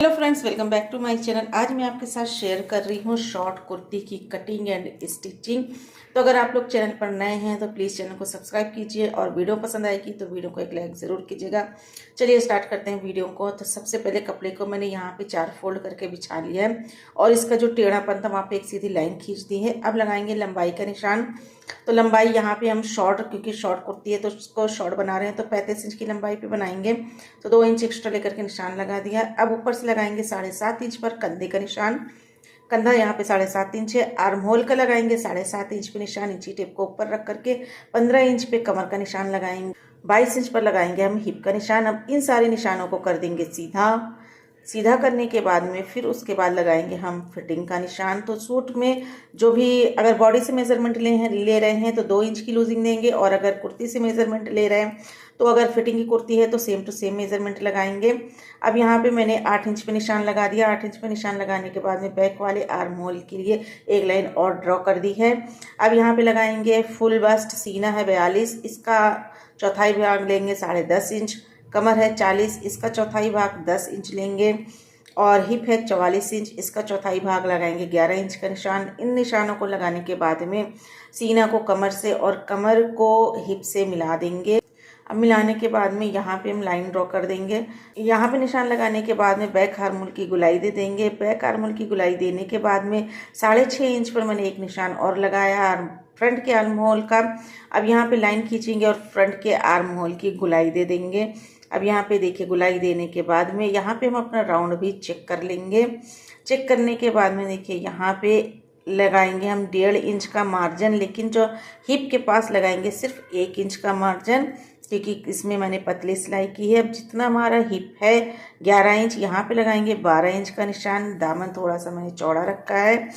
Hello friends, welcome back to my channel. आज मैं आपके साथ शेयर कर रही हूँ शॉर्ट कुर्ती की कटिंग एंड स्टिचिंग। तो अगर आप लोग चैनल पर नए हैं तो प्लीज़ चैनल को सब्सक्राइब कीजिए और वीडियो पसंद आएगी तो वीडियो को एक लाइक ज़रूर कीजिएगा। चलिए स्टार्ट करते हैं वीडियो को। तो सबसे पहले कपड़े को मैंने यहाँ पे 4 फोल्ड करके बिछा लिया है और इसका जो टेढ़ापन था वहाँ पे एक सीधी लाइन खींच दी है। अब लगाएंगे लंबाई का निशान। तो लंबाई यहाँ पे हम शॉर्ट, क्योंकि शॉर्ट कुर्ती है तो उसको शॉर्ट बना रहे हैं तो 35 इंच की लंबाई पे बनाएंगे। तो 2 इंच एक्स्ट्रा लेकर के निशान लगा दिया। अब ऊपर से लगाएंगे 7.5 इंच पर कंधे का निशान। कंधा यहाँ पे 7.5 इंच है। आर्म होल का लगाएंगे 7.5 इंच पे निशान। इंची टेप को ऊपर रख करके 15 इंच पे कमर का निशान लगाएंगे। 22 इंच पर लगाएंगे हम हिप का निशान। अब इन सारे निशानों को कर देंगे सीधा। सीधा करने के बाद में फिर उसके बाद लगाएंगे हम फिटिंग का निशान। तो सूट में जो भी अगर बॉडी से मेजरमेंट ले रहे हैं तो 2 इंच की लूजिंग देंगे, और अगर कुर्ती से मेजरमेंट ले रहे हैं तो अगर फिटिंग की कुर्ती है तो सेम टू सेम मेजरमेंट लगाएंगे। अब यहाँ पे मैंने 8 इंच पे निशान लगा दिया। 8 इंच पे निशान लगाने के बाद में बैक वाले आर्म होल के लिए एक लाइन और ड्रॉ कर दी है। अब यहाँ पे लगाएंगे फुल बस्ट। सीना है 42, इसका चौथाई भाग लेंगे 10.5 इंच। कमर है 40, इसका चौथाई भाग 10 इंच लेंगे। और हिप है 44 इंच, इसका चौथाई भाग लगाएंगे 11 इंच का निशान। इन निशानों को लगाने के बाद में सीना को कमर से और कमर को हिप से मिला देंगे। अब मिलाने के बाद में यहाँ पे हम लाइन ड्रॉ कर देंगे। यहाँ पे निशान लगाने के बाद में बैक आर्म होल की गुलाई दे देंगे। बैक आर्म होल की गुलाई देने के बाद में 6.5 इंच पर मैंने एक निशान और लगाया फ्रंट के आर्म होल का। अब यहाँ पे लाइन खींचेंगे और फ्रंट के आर्म होल की गुलाई दे देंगे। अब यहाँ पे देखिए गुलाई देने के बाद में यहाँ पे हम अपना राउंड भी चेक कर लेंगे। चेक करने के बाद में देखिए यहाँ पे लगाएंगे हम 1.5 इंच का मार्जिन, लेकिन जो हिप के पास लगाएंगे सिर्फ 1 इंच का मार्जिन, क्योंकि इसमें मैंने पतली सिलाई की है। अब जितना हमारा हिप है 11 इंच, यहाँ पे लगाएंगे 12 इंच का निशान। दामन थोड़ा सा मैंने चौड़ा रखा है,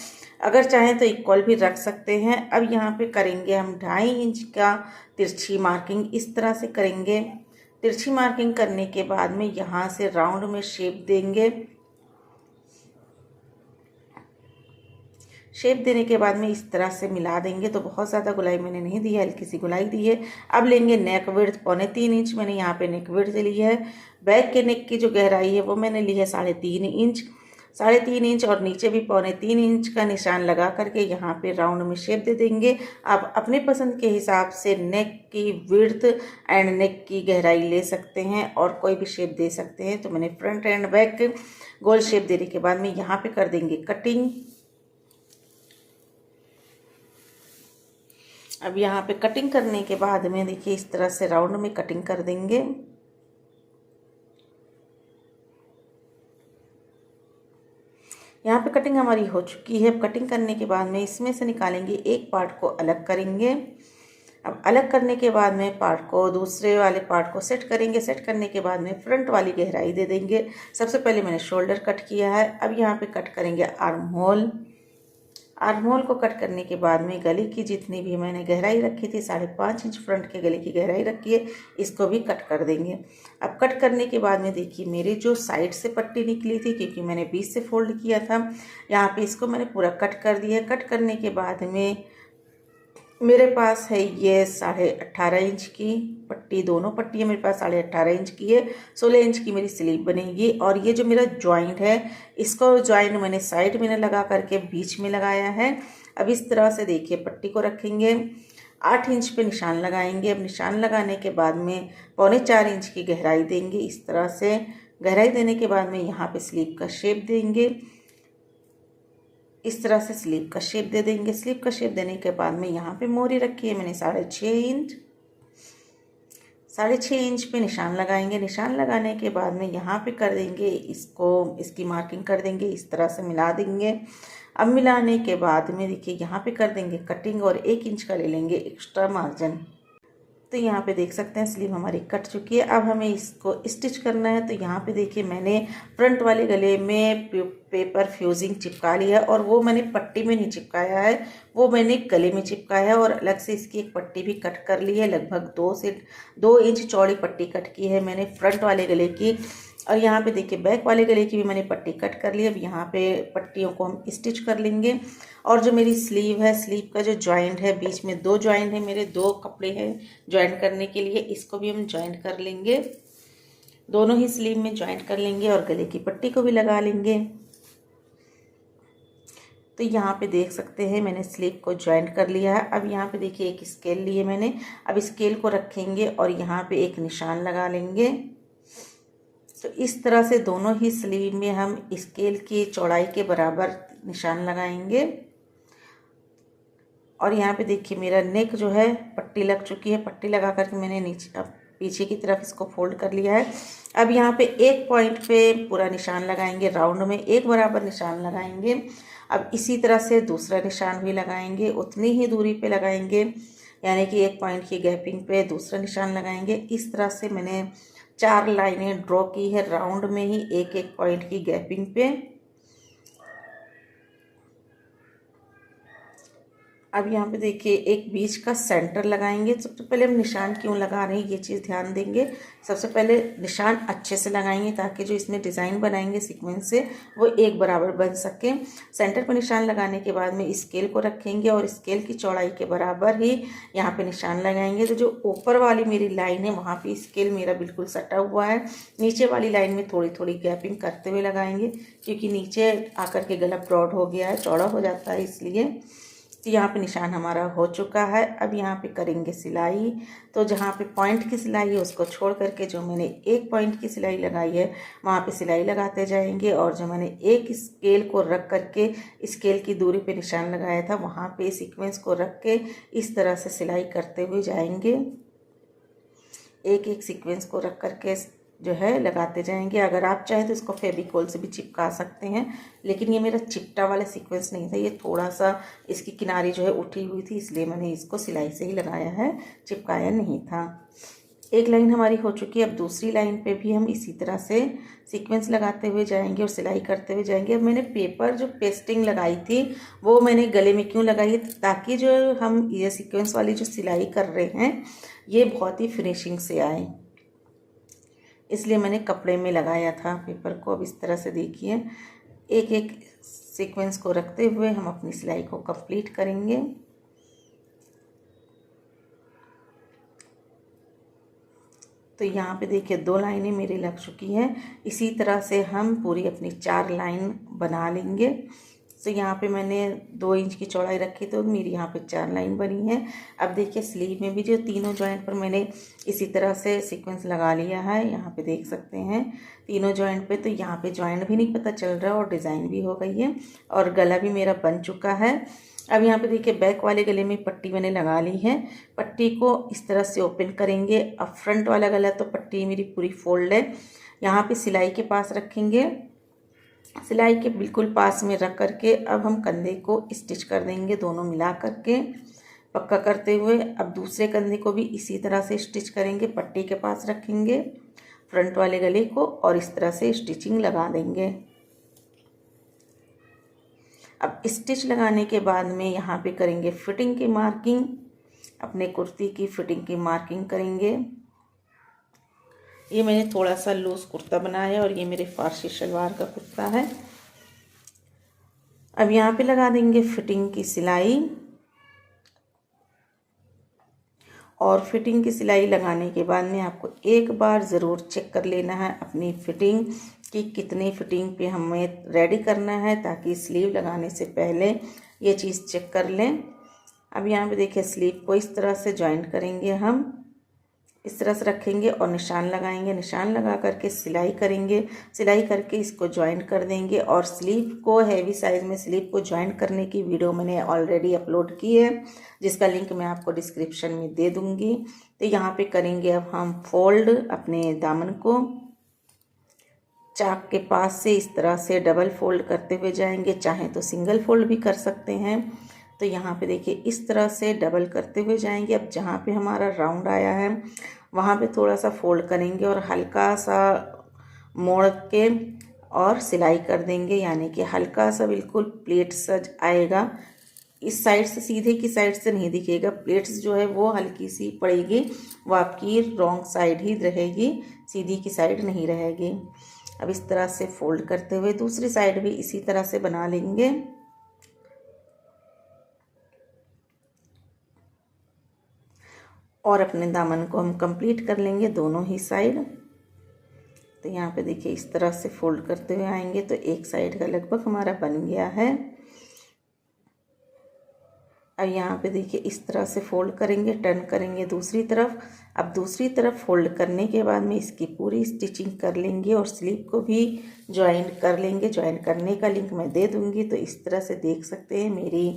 अगर चाहें तो इक्वल भी रख सकते हैं। अब यहाँ पे करेंगे हम 2.5 इंच का तिरछी मार्किंग। इस तरह से करेंगे। तिरछी मार्किंग करने के बाद में यहाँ से राउंड में शेप देंगे। शेप देने के बाद में इस तरह से मिला देंगे। तो बहुत ज़्यादा गुलाई मैंने नहीं दी है, हल्की सी गुलाई दी है। अब लेंगे नेक विड्थ 3.25 इंच मैंने यहाँ पे नेक विड्थ ली है। बैक के नेक की जो गहराई है वो मैंने ली है 3.5 इंच। 3.5 इंच और नीचे भी 3.25 इंच का निशान लगा करके यहाँ पे राउंड में शेप दे देंगे। आप अपने पसंद के हिसाब से नेक की विड्थ एंड नेक की गहराई ले सकते हैं और कोई भी शेप दे सकते हैं। तो मैंने फ्रंट एंड बैक गोल शेप देने के बाद में यहाँ पे कर देंगे कटिंग। अब यहाँ पे कटिंग करने के बाद में देखिए इस तरह से राउंड में कटिंग कर देंगे। यहाँ पे कटिंग हमारी हो चुकी है। अब कटिंग करने के बाद में इसमें से निकालेंगे एक पार्ट को अलग करेंगे। अब अलग करने के बाद में पार्ट को दूसरे वाले पार्ट को सेट करेंगे। सेट करने के बाद में फ्रंट वाली गहराई दे देंगे। सबसे पहले मैंने शोल्डर कट किया है। अब यहाँ पे कट करेंगे आर्म होल। आर्म होल को कट करने के बाद में गले की जितनी भी मैंने गहराई रखी थी 5.5 इंच फ्रंट के गले की गहराई रखी है, इसको भी कट कर देंगे। अब कट करने के बाद में देखिए मेरी जो साइड से पट्टी निकली थी, क्योंकि मैंने बीच से फोल्ड किया था, यहाँ पे इसको मैंने पूरा कट कर दिया। कट करने के बाद में मेरे पास है ये 18.5 इंच की पट्टी। दोनों पट्टियाँ मेरे पास 18.5 इंच की है। 16 इंच की मेरी स्लीव बनेगी। और ये जो मेरा जॉइंट है, इसको जॉइंट मैंने साइड में लगा करके बीच में लगाया है। अब इस तरह से देखिए पट्टी को रखेंगे। 8 इंच पे निशान लगाएंगे। अब निशान लगाने के बाद में 3.25 इंच की गहराई देंगे। इस तरह से गहराई देने के बाद में यहाँ पे स्लीव का शेप देंगे। इस तरह से स्लीव का शेप दे देंगे। स्लीव का शेप देने के बाद में यहाँ पे मोरी रखी है मैंने 6.5 इंच। 6.5 इंच पे निशान लगाएंगे। निशान लगाने के बाद में यहाँ पे कर देंगे इसकी मार्किंग कर देंगे। इस तरह से मिला देंगे। अब मिलाने के बाद में देखिए यहाँ पे कर देंगे कटिंग और 1 इंच का ले लेंगे एक्स्ट्रा मार्जिन। तो यहाँ पे देख सकते हैं स्लीव हमारी कट चुकी है। अब हमें इसको स्टिच करना है। तो यहाँ पे देखिए मैंने फ्रंट वाले गले में पेपर फ्यूजिंग चिपका लिया है, और वो मैंने पट्टी में नहीं चिपकाया है, वो मैंने गले में चिपकाया है। और अलग से इसकी एक पट्टी भी कट कर ली है। लगभग 2 इंच चौड़ी पट्टी कट की है मैंने फ्रंट वाले गले की। और यहाँ पे देखिए बैक वाले गले की भी मैंने पट्टी कट कर ली। अब यहाँ पे पट्टियों को हम स्टिच कर लेंगे। और जो मेरी स्लीव है, स्लीव का जो जॉइंट है, बीच में 2 जॉइंट है मेरे, 2 कपड़े हैं जॉइंट करने के लिए, इसको भी हम जॉइंट कर लेंगे। दोनों ही स्लीव में ज्वाइंट कर लेंगे और गले की पट्टी को भी लगा लेंगे। तो यहाँ पे देख सकते हैं मैंने स्लीव को ज्वाइंट कर लिया है। अब यहाँ पे देखिए एक स्केल लिए मैंने, अब स्केल को रखेंगे और यहाँ पे एक निशान लगा लेंगे। तो इस तरह से दोनों ही स्लीव में हम स्केल की चौड़ाई के बराबर निशान लगाएंगे। और यहाँ पे देखिए मेरा नेक जो है पट्टी लग चुकी है, पट्टी लगा करके मैंने नीचे अब पीछे की तरफ इसको फोल्ड कर लिया है। अब यहाँ पे एक पॉइंट पे पूरा निशान लगाएंगे, राउंड में एक बराबर निशान लगाएंगे। अब इसी तरह से दूसरा निशान भी लगाएंगे, उतनी ही दूरी पे लगाएंगे, यानी कि एक पॉइंट की गैपिंग पे दूसरा निशान लगाएंगे। इस तरह से मैंने 4 लाइनें ड्रॉ की है राउंड में ही एक एक पॉइंट की गैपिंग पे। अब यहाँ पे देखिए एक बीच का सेंटर लगाएंगे। सबसे पहले हम निशान क्यों लगा रहे हैं ये चीज़ ध्यान देंगे। सबसे पहले निशान अच्छे से लगाएंगे ताकि जो इसमें डिज़ाइन बनाएंगे सीक्वेंस से वो एक बराबर बन सके। सेंटर पर निशान लगाने के बाद में स्केल को रखेंगे और स्केल की चौड़ाई के बराबर ही यहाँ पे निशान लगाएंगे। तो जो ऊपर वाली मेरी लाइन है वहाँ पे स्केल मेरा बिल्कुल सटा हुआ है, नीचे वाली लाइन में थोड़ी थोड़ी गैपिंग करते हुए लगाएंगे क्योंकि नीचे आकर के गला ब्रॉड हो गया है, चौड़ा हो जाता है इसलिए। तो यहाँ पे निशान हमारा हो चुका है। अब यहाँ पे करेंगे सिलाई। तो जहाँ पे पॉइंट की सिलाई है उसको छोड़ करके जो मैंने एक पॉइंट की सिलाई लगाई है वहाँ पे सिलाई लगाते जाएंगे, और जो मैंने एक स्केल को रख करके स्केल की दूरी पे निशान लगाया था वहाँ पे सीक्वेंस को रख के इस तरह से सिलाई करते हुए जाएंगे। एक एक सीक्वेंस को रख करके जो है लगाते जाएंगे। अगर आप चाहें तो इसको फेविकोल से भी चिपका सकते हैं, लेकिन ये मेरा चिपटा वाला सीक्वेंस नहीं था, ये थोड़ा सा इसकी किनारी जो है उठी हुई थी, इसलिए मैंने इसको सिलाई से ही लगाया है, चिपकाया नहीं था। एक लाइन हमारी हो चुकी है। अब दूसरी लाइन पे भी हम इसी तरह से सीक्वेंस लगाते हुए जाएंगे और सिलाई करते हुए जाएंगे। अब मैंने पेपर जो पेस्टिंग लगाई थी वो मैंने गले में क्यों लगाई है, ताकि जो हम ये सीक्वेंस वाली जो सिलाई कर रहे हैं ये बहुत ही फिनिशिंग से आए, इसलिए मैंने कपड़े में लगाया था पेपर को। अब इस तरह से देखिए एक एक सीक्वेंस को रखते हुए हम अपनी सिलाई को कंप्लीट करेंगे। तो यहाँ पे देखिए 2 लाइनें मेरी लग चुकी हैं। इसी तरह से हम पूरी अपनी 4 लाइन बना लेंगे। तो यहाँ पे मैंने 2 इंच की चौड़ाई रखी तो मेरी यहाँ पे 4 लाइन बनी है। अब देखिए स्लीव में भी जो तीनों जॉइंट पर मैंने इसी तरह से सीक्वेंस लगा लिया है, यहाँ पे देख सकते हैं तीनों जॉइंट पे। तो यहाँ पे जॉइंट भी नहीं पता चल रहा और डिज़ाइन भी हो गई है और गला भी मेरा बन चुका है। अब यहाँ पे देखिए बैक वाले गले में पट्टी मैंने लगा ली है। पट्टी को इस तरह से ओपन करेंगे। अब फ्रंट वाला गला तो पट्टी मेरी पूरी फोल्ड है, यहाँ पे सिलाई के पास रखेंगे। सिलाई के बिल्कुल पास में रख करके अब हम कंधे को स्टिच कर देंगे, दोनों मिला करके पक्का करते हुए। अब दूसरे कंधे को भी इसी तरह से स्टिच करेंगे, पट्टी के पास रखेंगे फ्रंट वाले गले को और इस तरह से स्टिचिंग लगा देंगे। अब स्टिच लगाने के बाद में यहाँ पे करेंगे फिटिंग की मार्किंग, अपने कुर्ती की फिटिंग की मार्किंग करेंगे। ये मैंने थोड़ा सा लूज कुर्ता बनाया और ये मेरे फारसी शलवार का कुर्ता है। अब यहाँ पे लगा देंगे फिटिंग की सिलाई, और फिटिंग की सिलाई लगाने के बाद में आपको एक बार ज़रूर चेक कर लेना है अपनी फिटिंग कि कितनी फिटिंग पे हमें रेडी करना है, ताकि स्लीव लगाने से पहले ये चीज़ चेक कर लें। अब यहाँ पे देखिए स्लीव को इस तरह से जॉइंट करेंगे, हम इस तरह से रखेंगे और निशान लगाएंगे। निशान लगा करके सिलाई करेंगे, सिलाई करके इसको जॉइंट कर देंगे। और स्लीव को हैवी साइज़ में स्लीव को जॉइंट करने की वीडियो मैंने ऑलरेडी अपलोड की है, जिसका लिंक मैं आपको डिस्क्रिप्शन में दे दूँगी। तो यहाँ पे करेंगे अब हम फोल्ड अपने दामन को, चाक के पास से इस तरह से डबल फोल्ड करते हुए जाएंगे, चाहे तो सिंगल फोल्ड भी कर सकते हैं। तो यहाँ पे देखिए इस तरह से डबल करते हुए जाएंगे। अब जहाँ पे हमारा राउंड आया है वहाँ पे थोड़ा सा फोल्ड करेंगे और हल्का सा मोड़ के और सिलाई कर देंगे, यानी कि हल्का सा बिल्कुल प्लेट सज आएगा। इस साइड से सीधे की साइड से नहीं दिखेगा, प्लेट्स जो है वो हल्की सी पड़ेगी, वो आपकी रॉन्ग साइड ही रहेगी, सीधी की साइड नहीं रहेगी। अब इस तरह से फोल्ड करते हुए दूसरी साइड भी इसी तरह से बना लेंगे। और अपने दामन को हम कंप्लीट कर लेंगे दोनों ही साइड। तो यहाँ पे देखिए इस तरह से फोल्ड करते हुए आएंगे तो एक साइड का लगभग हमारा बन गया है। अब यहाँ पे देखिए इस तरह से फोल्ड करेंगे, टर्न करेंगे दूसरी तरफ। अब दूसरी तरफ फोल्ड करने के बाद में इसकी पूरी स्टिचिंग कर लेंगे और स्लीव को भी ज्वाइन कर लेंगे। ज्वाइन करने का लिंक मैं दे दूँगी। तो इस तरह से देख सकते हैं मेरी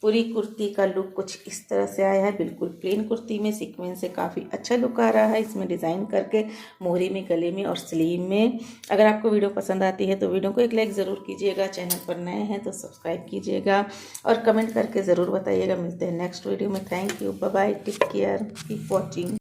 पूरी कुर्ती का लुक कुछ इस तरह से आया है। बिल्कुल प्लेन कुर्ती में सीक्वेंस से काफ़ी अच्छा लुक आ रहा है इसमें डिज़ाइन करके, मोहरी में, गले में और स्लीव में। अगर आपको वीडियो पसंद आती है तो वीडियो को एक लाइक ज़रूर कीजिएगा। चैनल पर नए हैं तो सब्सक्राइब कीजिएगा और कमेंट करके ज़रूर बताइएगा। मिलते हैं नेक्स्ट वीडियो में। Thank you, bye bye, take care, keep watching.